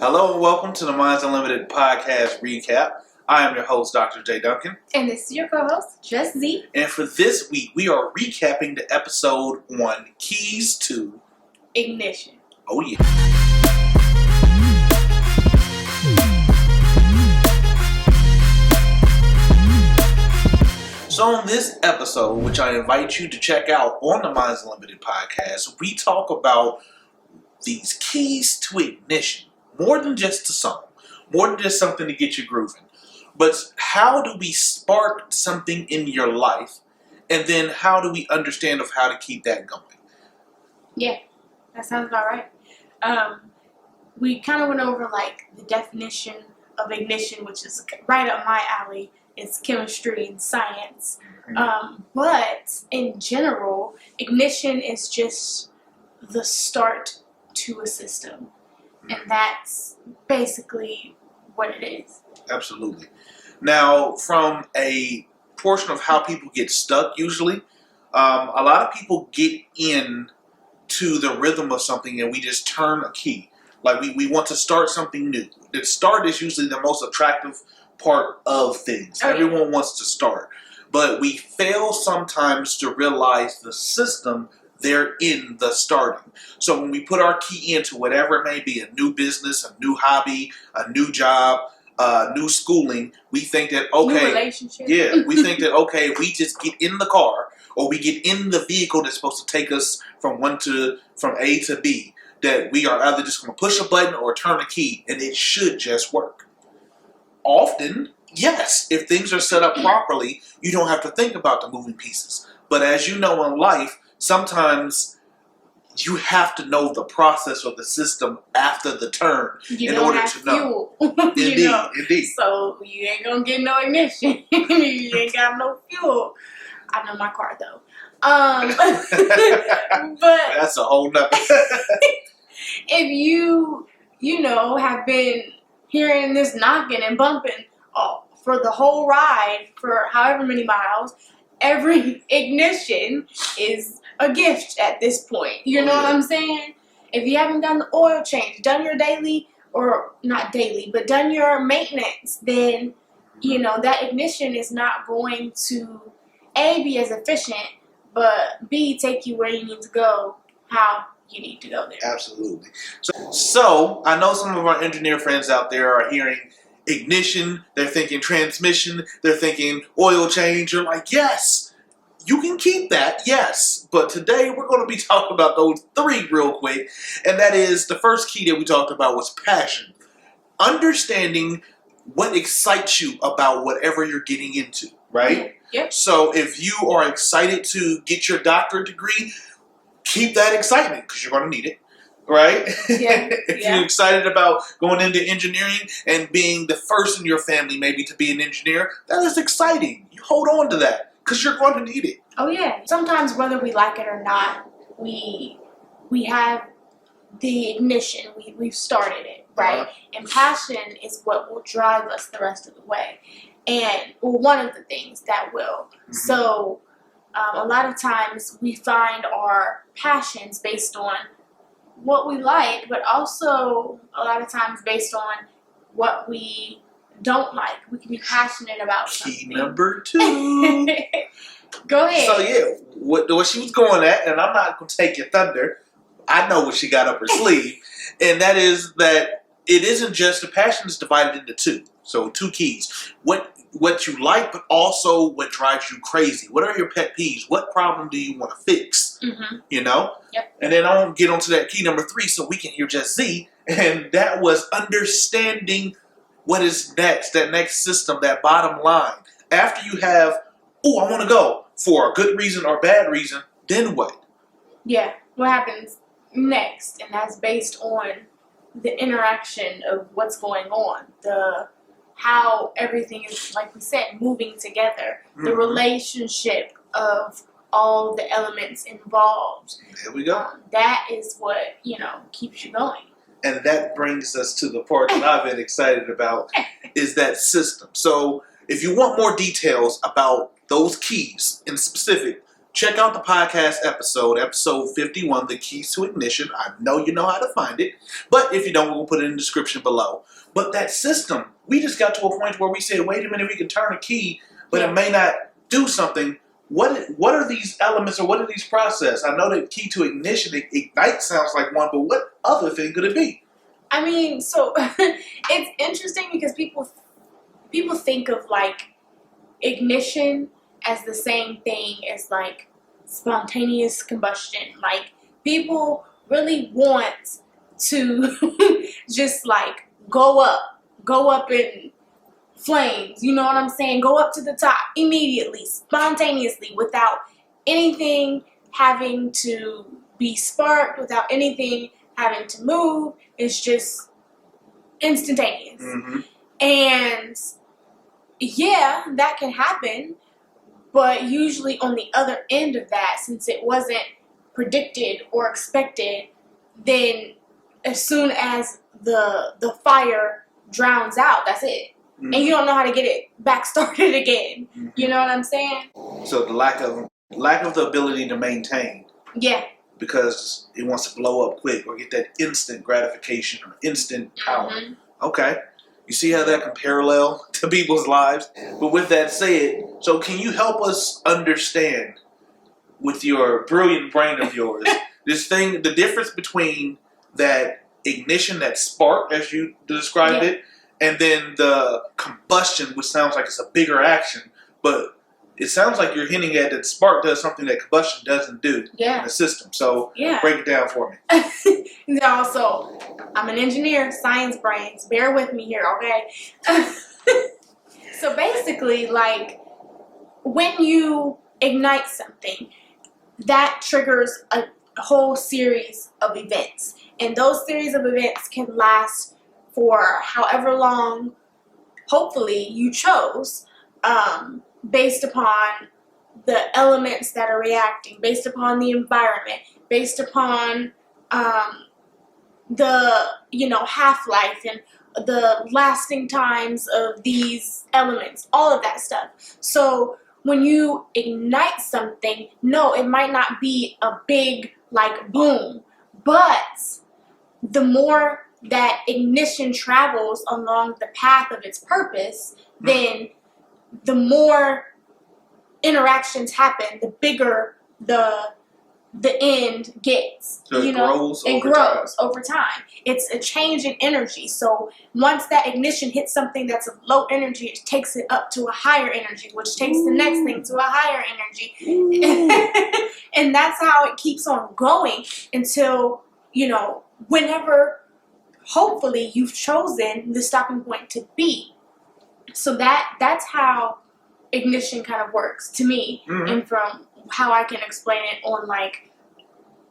Hello and welcome to the Unltd podcast recap. I am your host, Dr. J. Duncan. And this is your co-host, Just Z. And for this week, we are recapping the episode on Keys to Ignition. Oh yeah. So on this episode, which I invite you to check out on the Unltd podcast, we talk about these keys to ignition. More than just a song, more than just something to get you grooving. But how do we spark something in your life, and then how do we understand of how to keep that going? Yeah, that sounds about right. We kind of went over like the definition of ignition, which is right up my alley. It's chemistry and science. But in general, ignition is just the start to a system. And that's basically what it is. Absolutely. Now, from a portion of how people get stuck usually, a lot of people get in to the rhythm of something and we just turn a key. Like we want to start something new. The start is usually the most attractive part of things. Oh, yeah. Everyone wants to start. But we fail sometimes to realize the system they're in the starting. So when we put our key into whatever it may be, a new business, a new hobby, a new job, new schooling, we think that, okay, new relationship. Yeah, we think that, okay, we just get in the car or we get in the vehicle that's supposed to take us from A to B, that we are either just going to push a button or turn a key and it should just work. Often, yes, if things are set up properly, you don't have to think about the moving pieces. But as you know in life, sometimes you have to know the process of the system after the turn in order to know. Indeed. So you ain't gonna get no ignition. You ain't got no fuel. I know my car though. But that's a whole nother. If you have been hearing this knocking and bumping for the whole ride for however many miles, every ignition is a gift at this point. You know what I'm saying? If you haven't done the oil change, done your daily, or not daily, but done your maintenance, then, that ignition is not going to, A, be as efficient, but B, take you where you need to go, how you need to go there. Absolutely. So I know some of our engineer friends out there are hearing ignition, they're thinking transmission, they're thinking oil change. You're like, yes, you can keep that, yes. But today we're going to be talking about those three real quick. And that is, the first key that we talked about was passion. Understanding what excites you about whatever you're getting into, right? Yep. So if you are excited to get your doctorate degree, keep that excitement because you're going to need it. Right? Yeah. If you're excited about going into engineering and being the first in your family maybe to be an engineer, that is exciting. You hold on to that because you're going to need it. Oh yeah. Sometimes whether we like it or not, we have the ignition. We've started it, right? And passion is what will drive us the rest of the way. And one of the things that will. So a lot of times we find our passions based on what we like, but also a lot of times based on what we don't like. We can be passionate about something. Key number 2. Go ahead. So yeah, what she was going at, and I'm not going to take your thunder. I know what she got up her sleeve, and that is that it isn't just the passion is divided into 2. So 2 keys. What you like, but also what drives you crazy. What are your pet peeves? What problem do you want to fix? Yep. And then I want to get onto that key number 3 so we can hear Just Z. And that was understanding what is next, that next system, that bottom line. After you have, I want to go for a good reason or bad reason, then what? Yeah, what happens next? And that's based on the interaction of what's going on, how everything is, like we said, moving together, the relationship of all the elements involved. There we go. That is what, keeps you going. And that brings us to the part that I've been excited about, is that system. So if you want more details about those keys in specific, check out the podcast episode 51, The Keys to Ignition. I know you know how to find it, but if you don't, we'll put it in the description below. But that system, we just got to a point where we said, wait a minute, we can turn a key, but it may not do something. What are these elements or what are these processes? I know that key to ignition, ignite sounds like one, but what other thing could it be? I mean, so it's interesting because people think of like ignition as the same thing as like spontaneous combustion. Like people really want to just like go up in flames, you know what I'm saying? Go up to the top immediately, spontaneously, without anything having to be sparked, without anything having to move. It's just instantaneous. Mm-hmm. And yeah, that can happen, but usually on the other end of that, since it wasn't predicted or expected, then as soon as the fire drowns out, that's it. Mm-hmm. And you don't know how to get it back started again. Mm-hmm. You know what I'm saying? So the lack of the ability to maintain. Yeah. Because it wants to blow up quick or get that instant gratification or instant power. Mm-hmm. Okay. You see how that can parallel to people's lives? But with that said, so can you help us understand with your brilliant brain of yours, the difference between that ignition, that spark, as you described it, and then the combustion, which sounds like it's a bigger action, but it sounds like you're hinting at that spark does something that combustion doesn't do in the system. So break it down for me. No, so I'm an engineer, science brains. Bear with me here, okay? So basically, like, when you ignite something, that triggers a whole series of events. And those series of events can last for however long, hopefully, you chose, based upon the elements that are reacting, based upon the environment, based upon the, half-life and the lasting times of these elements, all of that stuff. So when you ignite something, no, it might not be a big, like, boom, but the more that ignition travels along the path of its purpose, then the more interactions happen, the bigger the end gets. So it grows over time. It's a change in energy. So once that ignition hits something that's of low energy, it takes it up to a higher energy, which takes the next thing to a higher energy. And that's how it keeps on going until, whenever hopefully you've chosen the stopping point to be. So that's how ignition kind of works to me, and from how I can explain it on like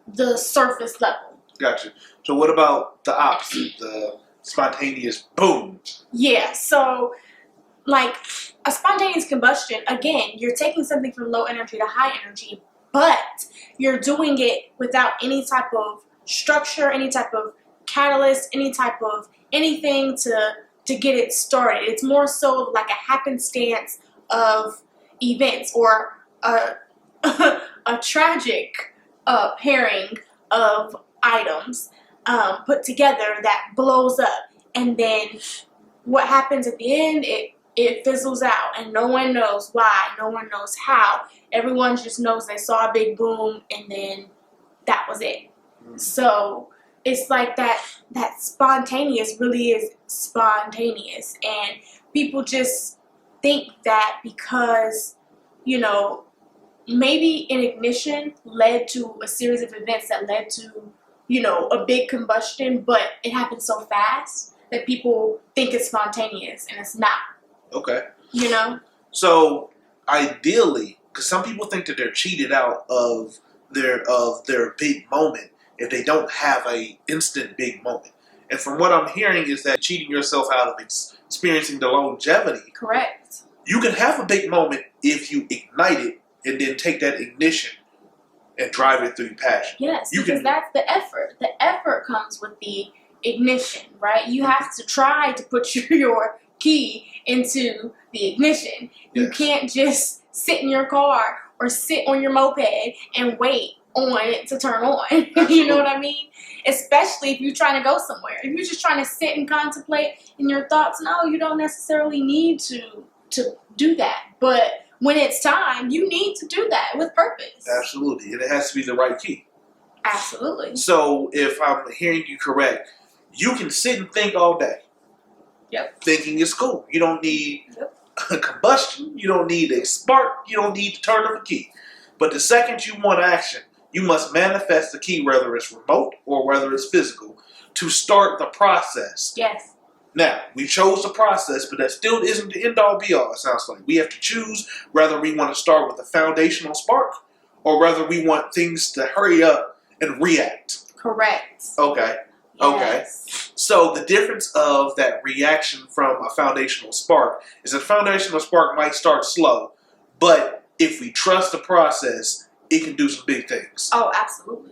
the surface level. Gotcha. So what about the opposite, the spontaneous boom? Yeah, so like a spontaneous combustion, again, you're taking something from low energy to high energy, but you're doing it without any type of structure, any type of catalyst, any type of anything to get it started. It's more so like a happenstance of events, or a tragic pairing of items put together that blows up, and then what happens at the end, it fizzles out, and no one knows why, no one knows how. Everyone just knows they saw a big boom, and then that was it. So it's like that spontaneous really is spontaneous, and people just think that because, maybe an ignition led to a series of events that led to, a big combustion, but it happened so fast that people think it's spontaneous, and it's not. Okay. So ideally, because some people think that they're cheated out of their big moment if they don't have a instant big moment. And from what I'm hearing is that cheating yourself out of experiencing the longevity. Correct. You can have a big moment if you ignite it and then take that ignition and drive it through your passion. Yes, because that's the effort. The effort comes with the ignition, right? You have to try to put your key into the ignition. You can't just sit in your car or sit on your moped and wait on it to turn on. You know what I mean? Especially if you're trying to go somewhere. If you're just trying to sit and contemplate in your thoughts, no, you don't necessarily need to do that. But when it's time, you need to do that with purpose. Absolutely. And it has to be the right key. Absolutely. So if I'm hearing you correct, you can sit and think all day. Yep. Thinking is cool. You don't need a combustion. You don't need a spark. You don't need to turn of a key. But the second you want action, you must manifest the key, whether it's remote or whether it's physical, to start the process. Yes. Now, we chose the process, but that still isn't the end-all be-all, it sounds like. We have to choose whether we want to start with a foundational spark or whether we want things to hurry up and react. Correct. Okay. Yes. Okay. So the difference of that reaction from a foundational spark is that a foundational spark might start slow, but if we trust the process, it can do some big things. Oh, absolutely.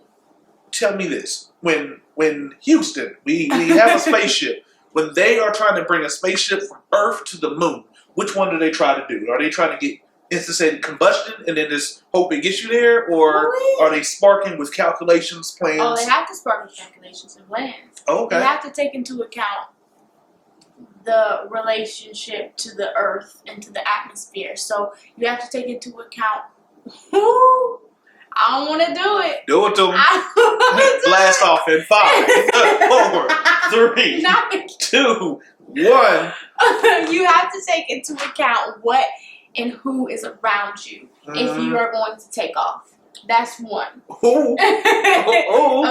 Tell me this. When Houston, we have a spaceship, when they are trying to bring a spaceship from Earth to the moon, which one do they try to do? Are they trying to get instantaneous combustion and then just hope it gets you there? Or are they sparking with calculations, plans? Oh, they have to spark with calculations and plans. Okay. They have to take into account the relationship to the Earth and to the atmosphere. So you have to take into account who. I don't want to do it. Do it to them. Blast off in 5, 4, 3, 2, 1. You have to take into account what and who is around you if you are going to take off. That's one. Ooh.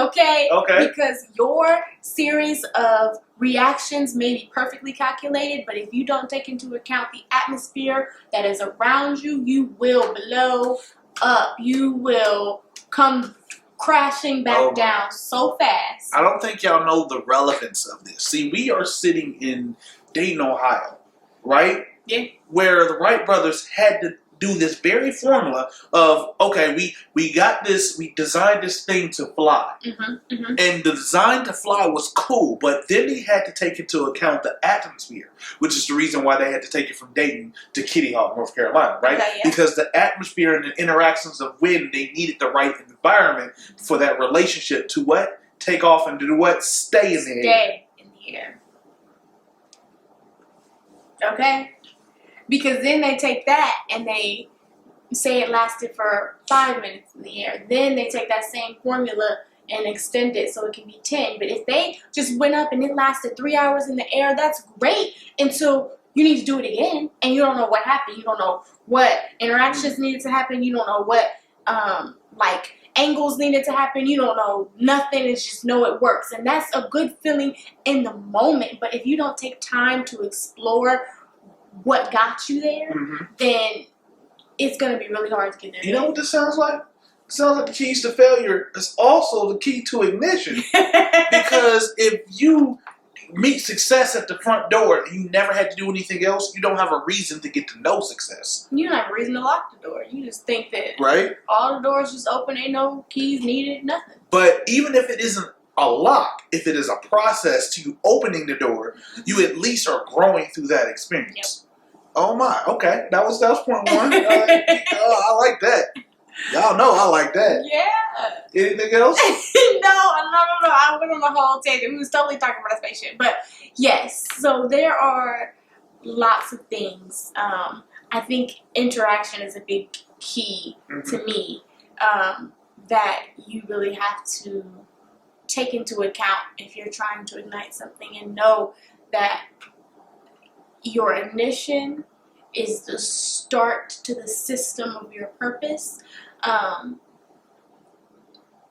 Okay? Okay. Because your series of reactions may be perfectly calculated, but if you don't take into account the atmosphere that is around you, you will blow up. You will come crashing back down so fast. I don't think y'all know the relevance of this. See, we are sitting in Dayton, Ohio, right? Yeah. Where the Wright brothers had to do this very formula of, okay, we got this, we designed this thing to fly. And the design to fly was cool, but then they had to take into account the atmosphere, which is the reason why they had to take it from Dayton to Kitty Hawk, North Carolina, right? Okay, yeah. Because the atmosphere and the interactions of wind, they needed the right environment for that relationship to what? Take off and do what? Stay in the air. Stay in the air. Okay? Because then they take that and they say it lasted for 5 minutes in the air. Then they take that same formula and extend it so it can be 10. But if they just went up and it lasted 3 hours in the air, that's great until you need to do it again and you don't know what happened. You don't know what interactions needed to happen. You don't know what like angles needed to happen. You don't know nothing. It's just know it works. And that's a good feeling in the moment. But if you don't take time to explore what got you there, then it's going to be really hard to get there. You know what this sounds like? It sounds like the keys to failure is also the key to ignition. Because if you meet success at the front door and you never had to do anything else, you don't have a reason to get to know success. You don't have a reason to lock the door. You just think that right? All the doors just open, ain't no keys needed, nothing. But even if it isn't a lock, if it is a process to you opening the door, you at least are growing through that experience. Yep. Oh my, okay. That was point one. I like that. Y'all know I like that. Yeah. Anything else? No. I went on a whole tangent. We was totally talking about a spaceship. But yes, so there are lots of things. I think interaction is a big key to me that you really have to take into account if you're trying to ignite something, and know that your ignition is the start to the system of your purpose.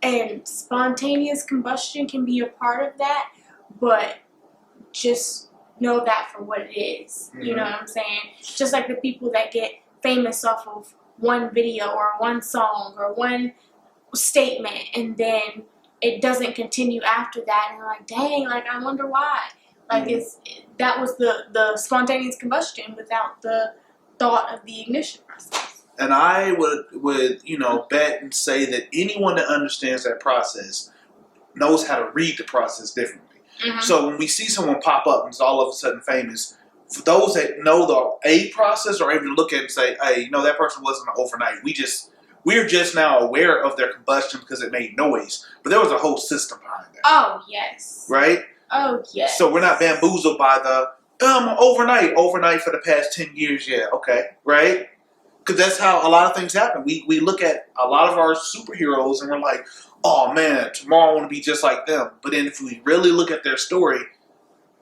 And spontaneous combustion can be a part of that, but just know that for what it is. You know what I'm saying? Just like the people that get famous off of one video or one song or one statement, and then it doesn't continue after that, and you're like, dang, like I wonder why. Like that was the spontaneous combustion without the thought of the ignition process. And I would bet and say that anyone that understands that process knows how to read the process differently. So when we see someone pop up and is all of a sudden famous, for those that know the process are able to look at it and say, hey, that person wasn't overnight. We just We're just now aware of their combustion because it made noise, but there was a whole system behind that. Oh, yes. Right? Oh, yes. So we're not bamboozled by the overnight for the past 10 years. Yeah, okay, right? Because that's how a lot of things happen. We look at a lot of our superheroes and we're like, oh man, tomorrow I want to be just like them. But then if we really look at their story,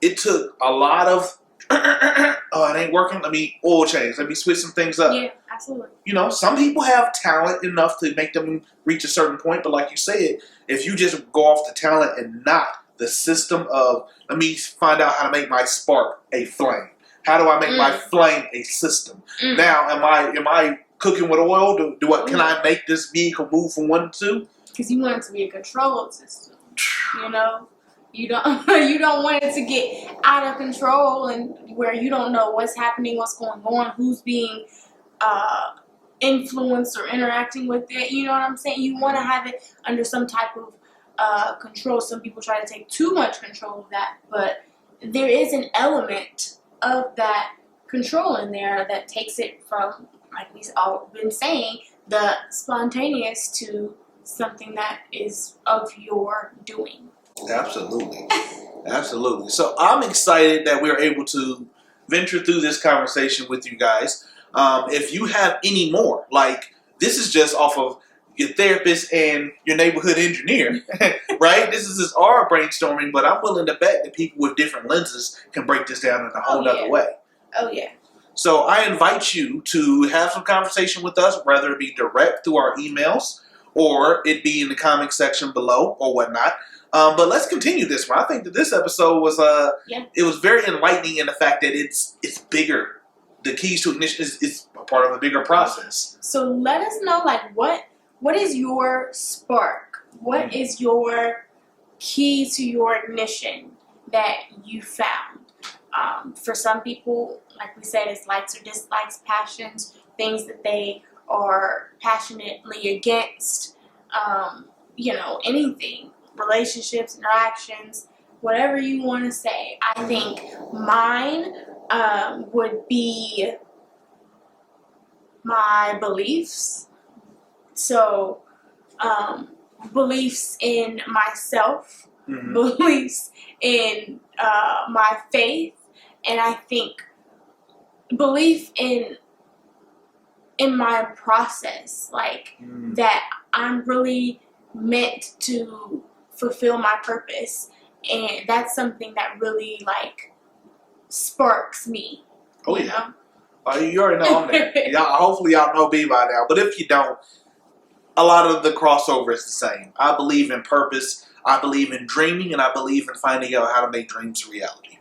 it took a lot of, oh, it ain't working. Let me oil change. Let me switch some things up. Yeah, absolutely. You know, some people have talent enough to make them reach a certain point. But like you said, if you just go off the talent and not the system of, let me find out how to make my spark a flame. How do I make my flame a system? Now, am I cooking with oil? Can I make this vehicle move from 1 to 2? Because you want it to be a controlled system. You know, you don't want it to get out of control and where you don't know what's happening, what's going on, who's being influenced or interacting with it. You know what I'm saying? You want to have it under some type of control. Some people try to take too much control of that, but there is an element of that control in there that takes it from, like we've all been saying, the spontaneous to something that is of your doing. Absolutely. Absolutely. So I'm excited that we're able to venture through this conversation with you guys. If you have any more, like this is just off of your therapist and your neighborhood engineer, right? This is just our brainstorming, but I'm willing to bet that people with different lenses can break this down in a whole other way. Oh, yeah. So I invite you to have some conversation with us, whether it be direct through our emails or it be in the comment section below or whatnot. But let's continue this one. I think that this episode was it was very enlightening in the fact that it's bigger. The keys to ignition is a part of a bigger process. So let us know, like, what is your spark? What is your key to your ignition that you found? For some people, like we said, it's likes or dislikes, passions, things that they are passionately against, you know, anything, relationships, interactions, whatever you want to say. I think mine would be my beliefs. So, beliefs in myself, beliefs in my faith, and I think belief in my process, like that I'm really meant to fulfill my purpose, and that's something that really like sparks me. Oh, you yeah. know? You already know I'm there. Hopefully y'all know me by now. But if you don't, a lot of the crossover is the same. I believe in purpose. I believe in dreaming, and I believe in finding out how to make dreams a reality.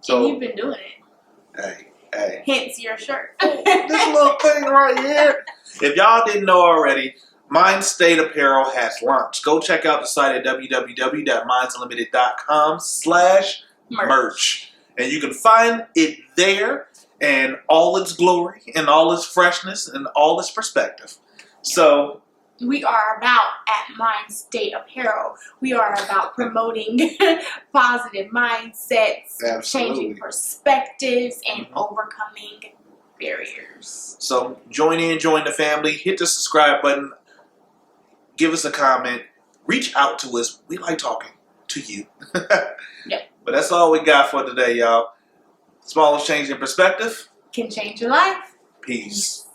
So, and you've been doing it. Hey. Hence your shirt. This little thing right here. If y'all didn't know already, Unltd Apparel has launched. Go check out the site at www.mindsunlimited.com/merch. And you can find it there in all its glory and all its freshness and all its perspective. So we are about, at Unltd Apparel, we are about promoting positive mindsets, changing perspectives, and overcoming barriers. So join the family, hit the subscribe button, give us a comment, reach out to us. We like talking to you. Yep. But that's all we got for today, y'all. Smallest change in perspective can change your life. Peace.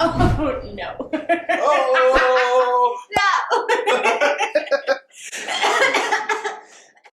Oh, no. Oh.